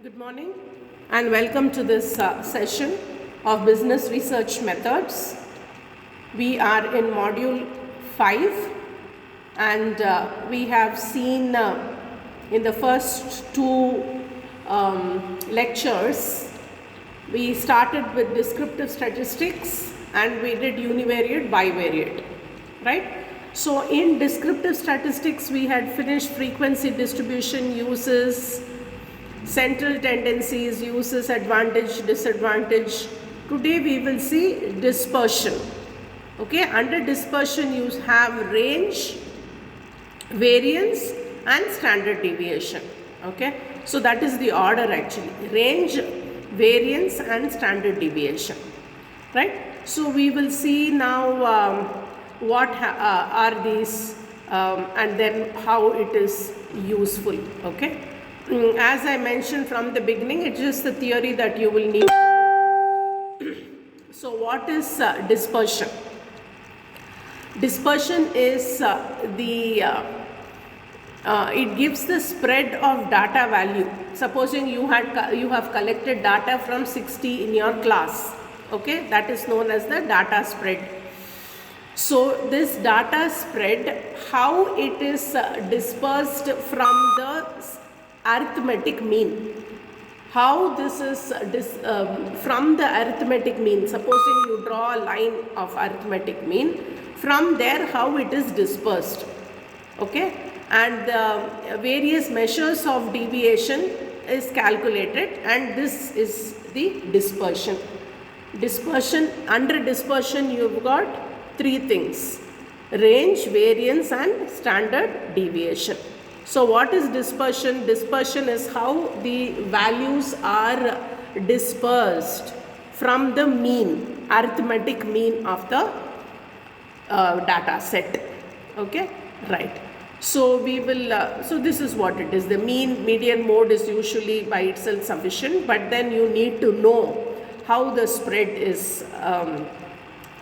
Good morning and welcome to this session of Business Research Methods. We are in Module 5 and we have seen in the first two lectures, we started with descriptive statistics and we did univariate, bivariate, right? So in descriptive statistics, we had finished frequency distribution uses, central tendencies, uses, advantage, disadvantage. Today we will see dispersion. Okay, under dispersion you have range, variance and standard deviation. Okay, so that is the order actually, range, variance and standard deviation, right? So we will see now what are these and then how it is useful. Okay. As I mentioned from the beginning, it's just the theory that you will need. So what is dispersion? Dispersion is it gives the spread of data value. Supposing you have collected data from 60 in your class, okay, that is known as the data spread. So this data spread, how it is dispersed from the arithmetic mean. How this is from the arithmetic mean, supposing you draw a line of arithmetic mean, from there how it is dispersed, okay, and the various measures of deviation is calculated, and this is the dispersion. Dispersion, under dispersion you've got three things: range, variance and standard deviation. So what is dispersion? Dispersion is how the values are dispersed from the mean, arithmetic mean of the data set. Okay, right. So we will, so this is what it is. The mean, median, mode is usually by itself sufficient, but then you need to know how the spread is.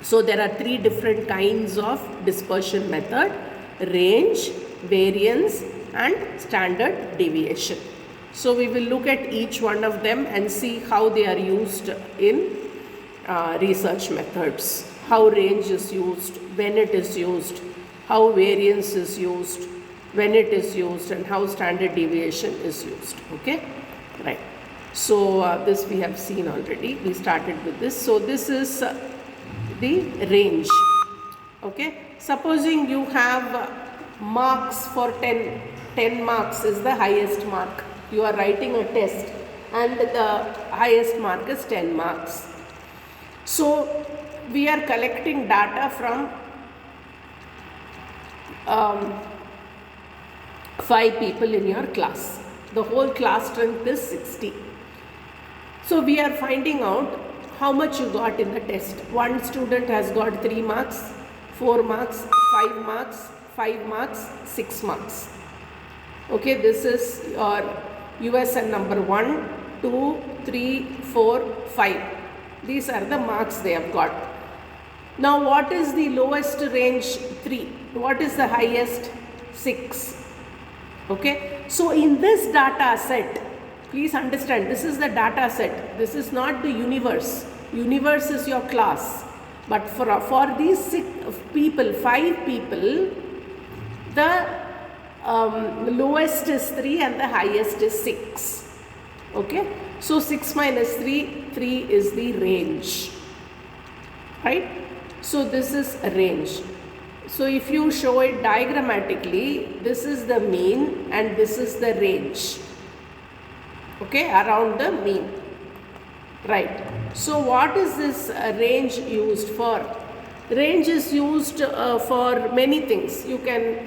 So there are three different kinds of dispersion method: range, variance and standard deviation. So we will look at each one of them and see how they are used in research methods. How range is used, when it is used, how variance is used, when it is used, and how standard deviation is used. Okay, right. So this we have seen already. We started with this. So this is the range. Okay, supposing you have marks for 10 marks is the highest mark. You are writing a test and the highest mark is 10 marks. So we are collecting data from 5 people in your class. The whole class strength is 60. So we are finding out how much you got in the test. One student has got 3 marks, 4 marks, 5 marks, 5 marks, 6 marks. Okay, this is your USN number 1, 2, 3, 4, 5. These are the marks they have got. Now what is the lowest range? 3. What is the highest? 6. Okay, so in this data set, please understand, this is the data set. This is not the universe. Universe is your class. But for these 6 people, 5 people, the lowest is 3 and the highest is 6. Okay, so 6 minus 3, 3 is the range, right? So this is a range. So if you show it diagrammatically, this is the mean and this is the range, okay, around the mean, right? So what is this range used for? Range is used for many things. You can,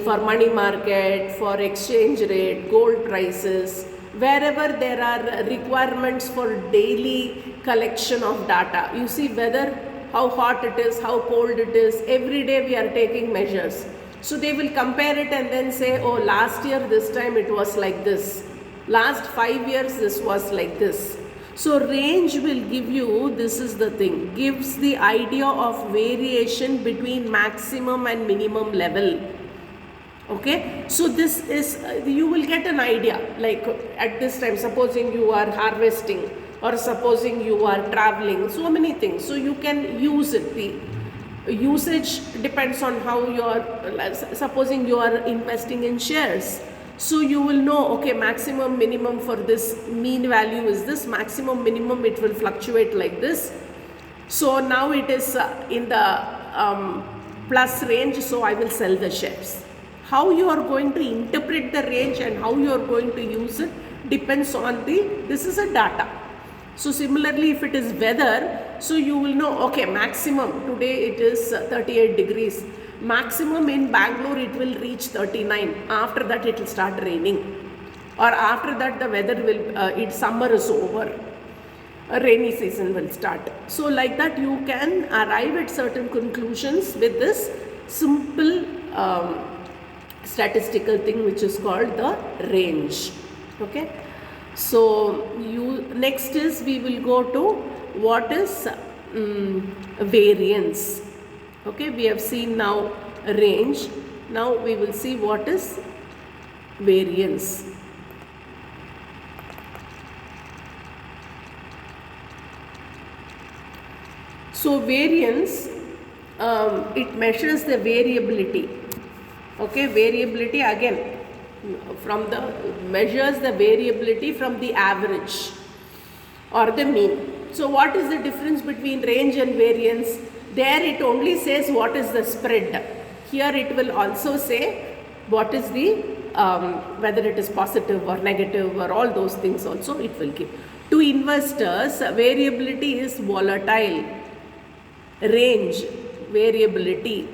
for money market, for exchange rate, gold prices, wherever there are requirements for daily collection of data. You see weather, how hot it is, how cold it is. Every day we are taking measures. So they will compare it and then say, oh, last year this time it was like this. Last 5 years this was like this. So range will give you, this is the thing, gives the idea of variation between maximum and minimum level. Okay, so this is you will get an idea, like at this time, supposing you are harvesting or supposing you are traveling, so many things, so you can use it. The usage depends on how you are, supposing you are investing in shares, so you will know, okay, maximum minimum for this mean value is this, maximum minimum it will fluctuate like this. So now it is in the plus range, so I will sell the shares. How you are going to interpret the range and how you are going to use it depends on this is a data. So similarly, if it is weather, so you will know, okay, maximum today it is 38 degrees. Maximum in Bangalore it will reach 39. After that it will start raining. Or after that the weather will, summer is over. A rainy season will start. So like that you can arrive at certain conclusions with this simple statistical thing which is called the range. Okay, so next is we will go to what is variance. Okay, we have seen now range. Now we will see what is variance. So variance, it measures the variability. Okay, variability again from the measures the variability from the average or the mean. So what is the difference between range and variance? There it only says what is the spread. Here it will also say what is the whether it is positive or negative or all those things also it will give. To investors, variability is volatile. Range, variability,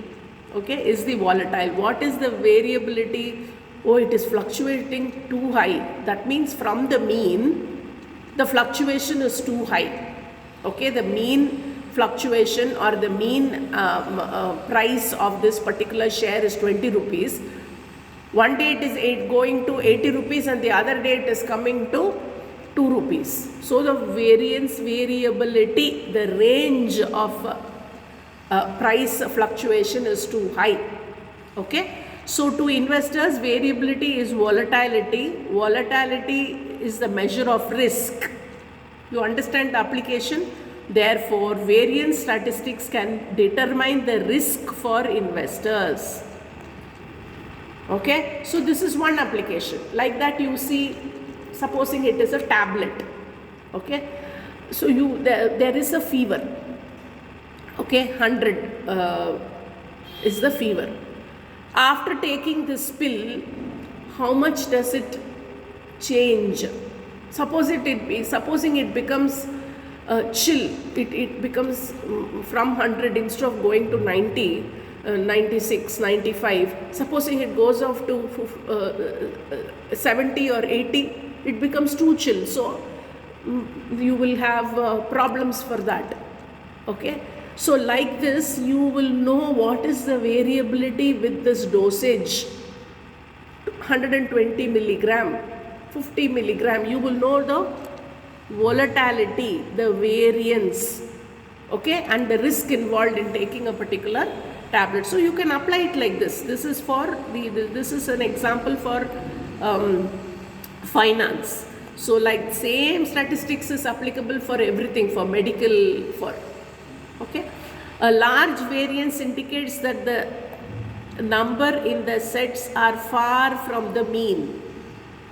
okay, is the volatile. What is the variability? Oh, it is fluctuating too high. That means from the mean, the fluctuation is too high. Okay, the mean fluctuation or the mean price of this particular share is 20 rupees. One day it is going to 80 rupees and the other day it is coming to 2 rupees. So the variance, variability, the range of price fluctuation is too high. Okay, so to investors, variability is volatility. Volatility is the measure of risk. You understand the application? Therefore, variance statistics can determine the risk for investors. Okay, so this is one application. Like that you see, supposing it is a tablet. Okay, so there is a fever. Okay, 100 is the fever. After taking this pill, how much does it change? Supposing it becomes chill, it becomes from 100 instead of going to 90, 96, 95. Supposing it goes off to 70 or 80, it becomes too chill. So you will have problems for that. Okay. So like this, you will know what is the variability with this dosage. 120 milligram, 50 milligram, you will know the volatility, the variance, okay, and the risk involved in taking a particular tablet. So you can apply it like this. This is for this is an example for finance. So like same statistics is applicable for everything, for medical, for okay. A large variance indicates that the number in the sets are far from the mean.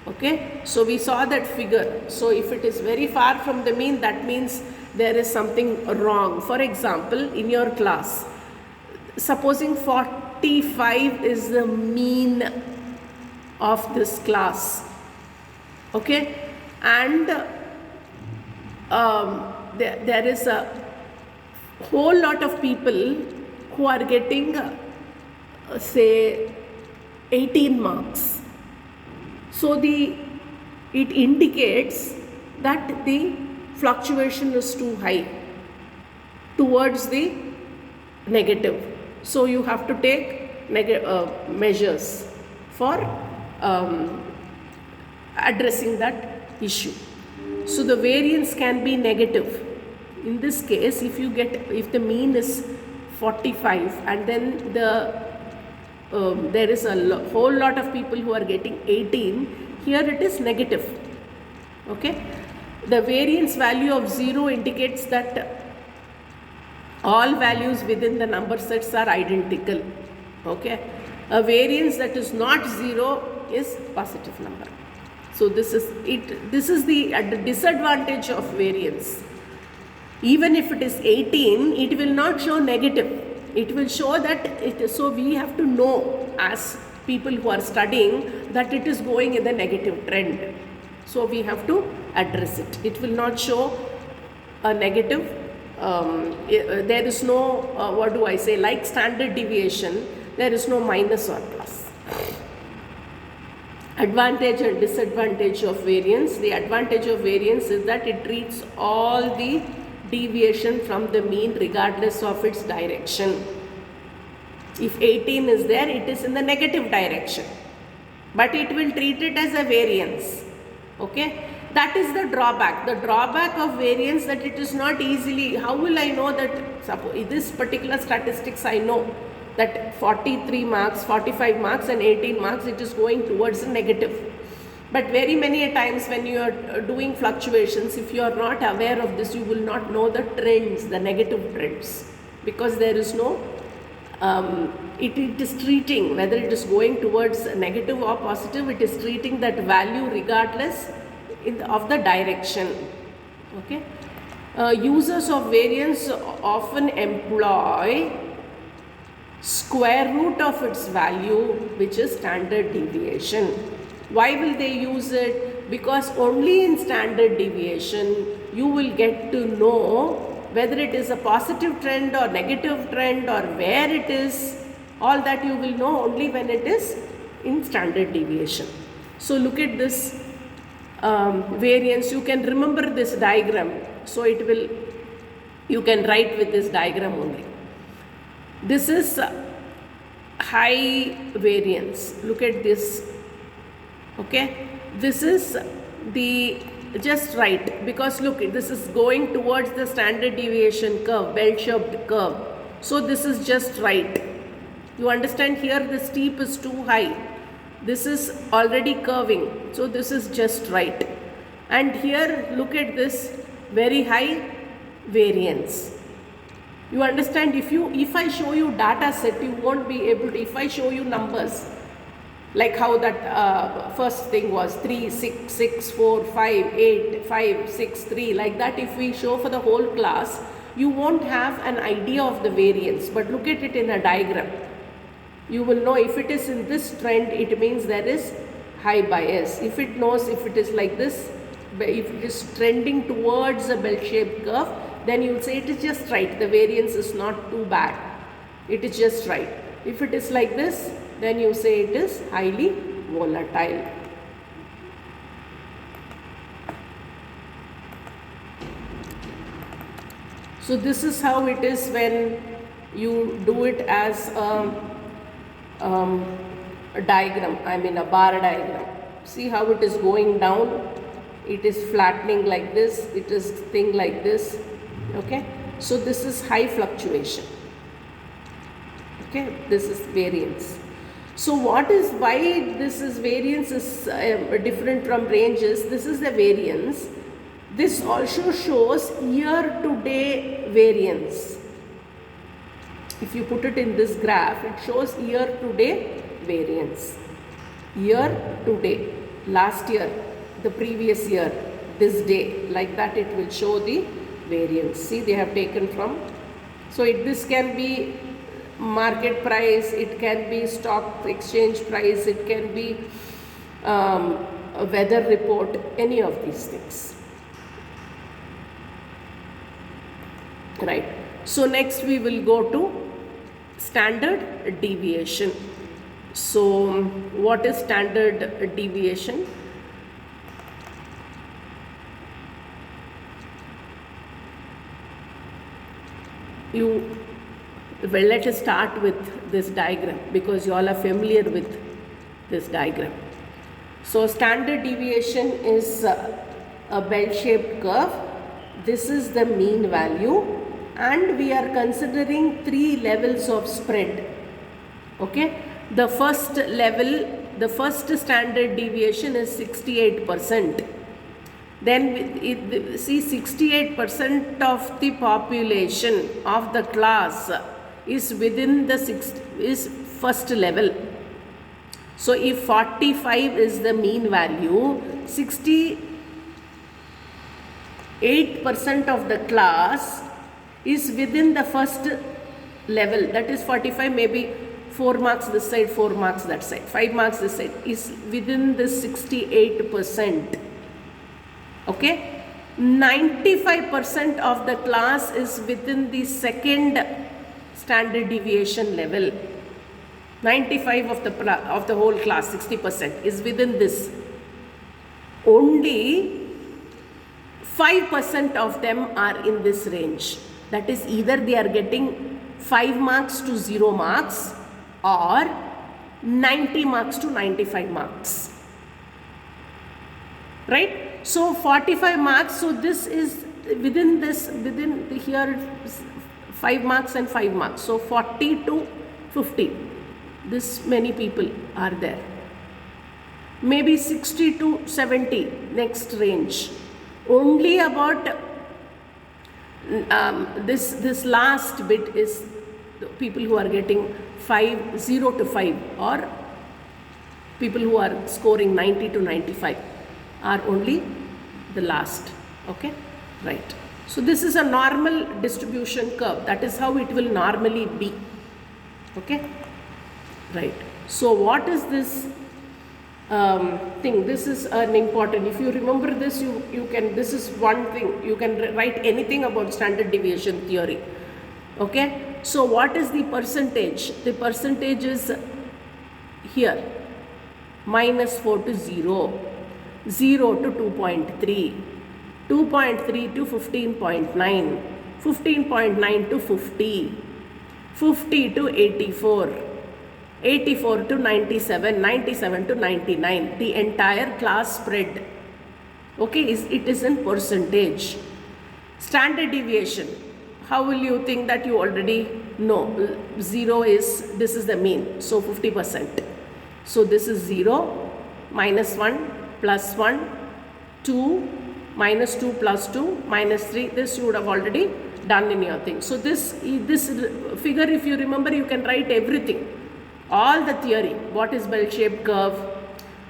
Okay, so we saw that figure. So if it is very far from the mean, that means there is something wrong. For example, in your class, supposing 45 is the mean of this class. Okay, and there is a whole lot of people who are getting say 18 marks. So it indicates that the fluctuation is too high towards the negative. So you have to take measures for addressing that issue. So the variance can be negative. In this case, if the mean is 45 and then the there is a whole lot of people who are getting 18. Here it is negative. Okay, the variance value of 0 indicates that all values within the number sets are identical. Okay, a variance that is not 0 is positive number. So this is it. This is the disadvantage of variance. Even if it is 18, it will not show negative. It will show that it is, so we have to know as people who are studying that it is going in the negative trend. So we have to address it. It will not show a negative. There is no, what do I say, like standard deviation, there is no minus or plus. Advantage and disadvantage of variance. The advantage of variance is that it treats all the deviation from the mean regardless of its direction. If 18 is there, it is in the negative direction, but it will treat it as a variance. Okay, that is the drawback. The drawback of variance, that it is not easily, how will I know that, suppose this particular statistics I know that 43 marks, 45 marks and 18 marks, it is going towards the negative. But very many times when you are doing fluctuations, if you are not aware of this, you will not know the trends, the negative trends, because there is no, it is treating whether it is going towards negative or positive, it is treating that value regardless of the direction. Okay. Users of variance often employ square root of its value, which is standard deviation. Why will they use it? Because only in standard deviation you will get to know whether it is a positive trend or negative trend or where it is. All that you will know only when it is in standard deviation. So look at this variance. You can remember this diagram. So it will, you can write with this diagram only. This is high variance. Look at this. Okay, this is the, just right, because look, this is going towards the standard deviation curve, bell-shaped curve. So this is just right. You understand, here the steep is too high. This is already curving. So this is just right. And here look at this very high variance. You understand, if I show you data set, you won't be able to, if I show you numbers, like how that first thing was 3, 6, 6, 4, 5, 8, 5, 6, 3, like that, if we show for the whole class, you won't have an idea of the variance. But look at it in a diagram. You will know if it is in this trend, it means there is high bias. If it knows, if it is like this, if it is trending towards a bell-shaped curve, then you will say it is just right. The variance is not too bad. It is just right. If it is like this, then you say it is highly volatile. So this is how it is when you do it as a diagram, I mean a bar diagram. See how it is going down, it is flattening like this, it is thing like this. Okay, so this is high fluctuation. Okay, this is variance. So what is, why this is variance is different from ranges? This is the variance. This also shows year to day variance. If you put it in this graph, it shows year to day variance. Year to day, last year, the previous year, this day, like that it will show the variance. See, they have taken from, so this can be market price, it can be stock exchange price, it can be a weather report, any of these things. Right. So next we will go to standard deviation. So what is standard deviation? Well, let us start with this diagram because you all are familiar with this diagram. So standard deviation is a bell-shaped curve. This is the mean value and we are considering 3 levels of spread. Okay, the first level, the first standard deviation is 68%. Then see, 68% of the population of the class is within the is first level. So if 45 is the mean value, 68% of the class is within the first level. That is 45, maybe 4 marks this side, 4 marks that side, 5 marks this side, is within this 68%. Okay, 95% of the class is within the second standard deviation level. 95 of the whole class, 60% is within this. Only 5% of them are in this range. That is, either they are getting 5 marks to 0 marks or 90 marks to 95 marks. Right? So 45 marks, so this is within here 5 marks and 5 marks. So 40 to 50, this many people are there. Maybe 60 to 70, next range. Only about this last bit is the people who are getting 0 to 5, or people who are scoring 90 to 95 are only the last. Okay, right. So this is a normal distribution curve. That is how it will normally be. Okay, right. So what is this thing? This is an important, if you remember this, you can, this is one thing, you can write anything about standard deviation theory. Okay, so what is the percentage? The percentage is here, -4 to 0, 0 to 2.3, 2.3 to 15.9, 15.9 to 50, 50 to 84, 84 to 97, 97 to 99, the entire class spread. Okay, it is in percentage. Standard deviation, how will you think that? You already know 0 is, this is the mean, so 50%. So this is 0, -1, +1, 2, -2 plus 2, -3, this you would have already done in your thing. So this figure, if you remember, you can write everything, all the theory. What is bell-shaped curve?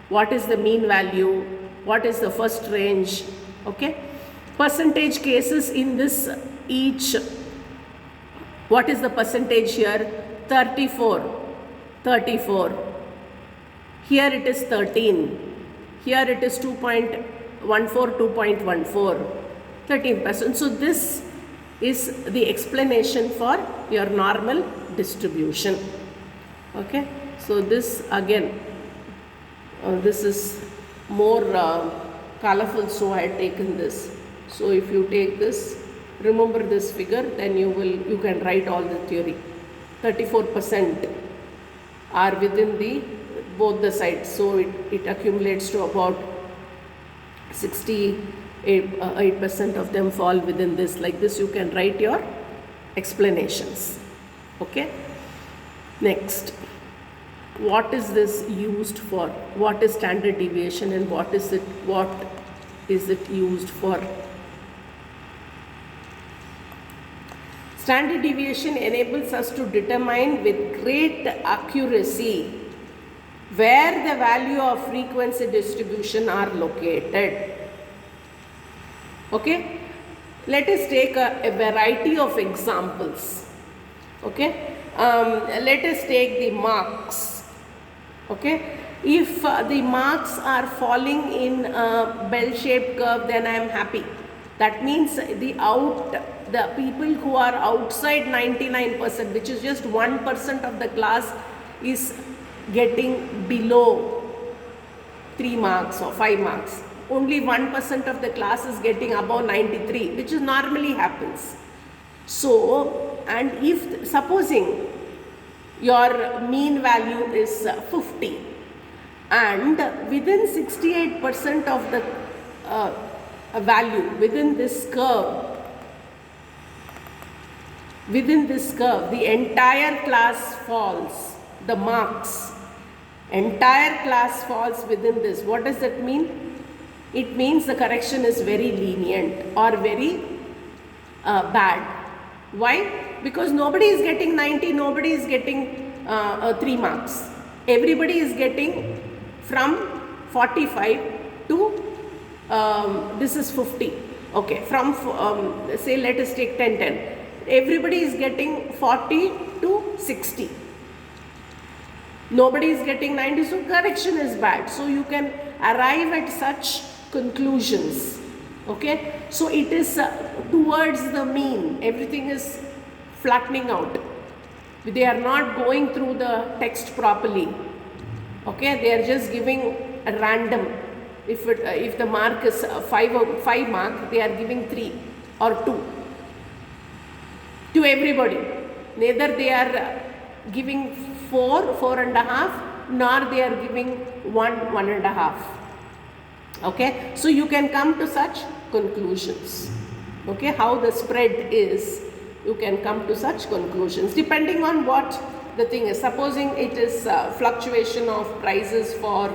What is the mean value? What is the first range? Okay, percentage cases in this each. What is the percentage here? 34, 34. Here it is 13. Here it is 2.14, 2.14, 13%. So this is the explanation for your normal distribution. Okay, so this again, this is more colorful, so I had taken this. So if you take this, remember this figure, then you can write all the theory. 34% are within both the sides, so it accumulates to about 68% of them fall within this. Like this, you can write your explanations. Okay, next, what is this used for? What is standard deviation and what is it used for? Standard deviation enables us to determine with great accuracy where the value of frequency distribution are located. Okay, let us take a variety of examples. Okay, let us take the marks. Okay, if the marks are falling in a bell-shaped curve, then I am happy. That means the people who are outside 99%, which is just 1% of the class, is getting below 3 marks or 5 marks. Only 1% of the class is getting above 93, which is normally happens. So, and if supposing your mean value is 50 and within 68% of the value within this curve, the entire class falls, the marks, entire class falls within this. What does that mean? It means the correction is very lenient or very bad. Why? Because nobody is getting 90, nobody is getting 3 marks. Everybody is getting from 45 to this is 50. Okay, from say let us take 10. Everybody is getting 40 to 60. Nobody is getting 90, so correction is bad. So you can arrive at such conclusions. Okay, so it is towards the mean. Everything is flattening out. They are not going through the text properly. Okay, they are just giving a random. If the mark is 5 mark, they are giving 3 or 2 to everybody. Neither they are giving 4.5, nor they are giving 1.5. Okay, so you can come to such conclusions. Okay, how the spread is, you can come to such conclusions depending on what the thing is. Supposing it is fluctuation of prices for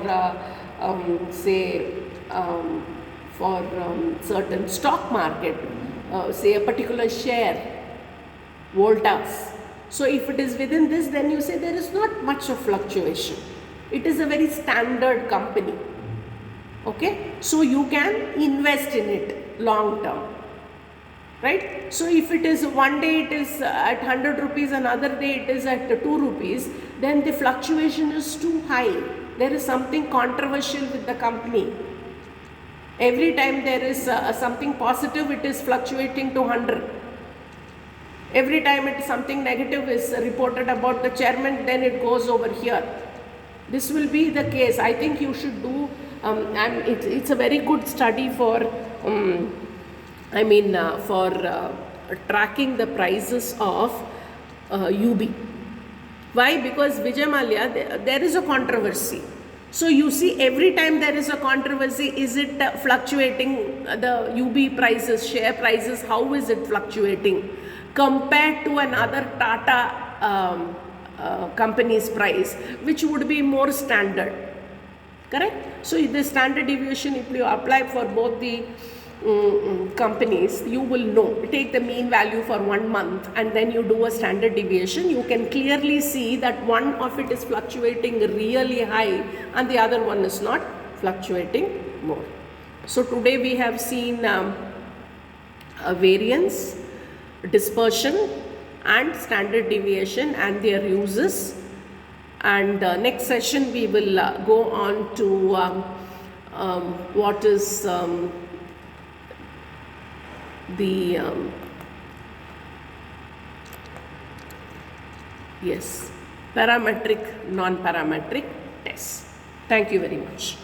certain stock market, say a particular share, Voltas. So if it is within this, then you say there is not much of fluctuation. It is a very standard company. Okay, so you can invest in it long term. Right? So if it is one day it is at 100 rupees, another day it is at 2 rupees, then the fluctuation is too high. There is something controversial with the company. Every time there is something positive, it is fluctuating to 100. Every time it is something negative is reported about the chairman, then it goes over here. This will be the case. I think you should do, and it's a very good study for tracking the prices of UB. Why? Because Vijay Mallya, there is a controversy. So you see, every time there is a controversy, is it fluctuating, the UB prices, share prices, how is it fluctuating compared to another Tata company's price, which would be more standard. Correct? So the standard deviation, if you apply for both the companies, you will know. Take the mean value for 1 month and then you do a standard deviation. You can clearly see that one of it is fluctuating really high and the other one is not fluctuating more. So today we have seen a variance, dispersion and standard deviation and their uses. And next session we will go on to what is parametric, non-parametric tests. Thank you very much.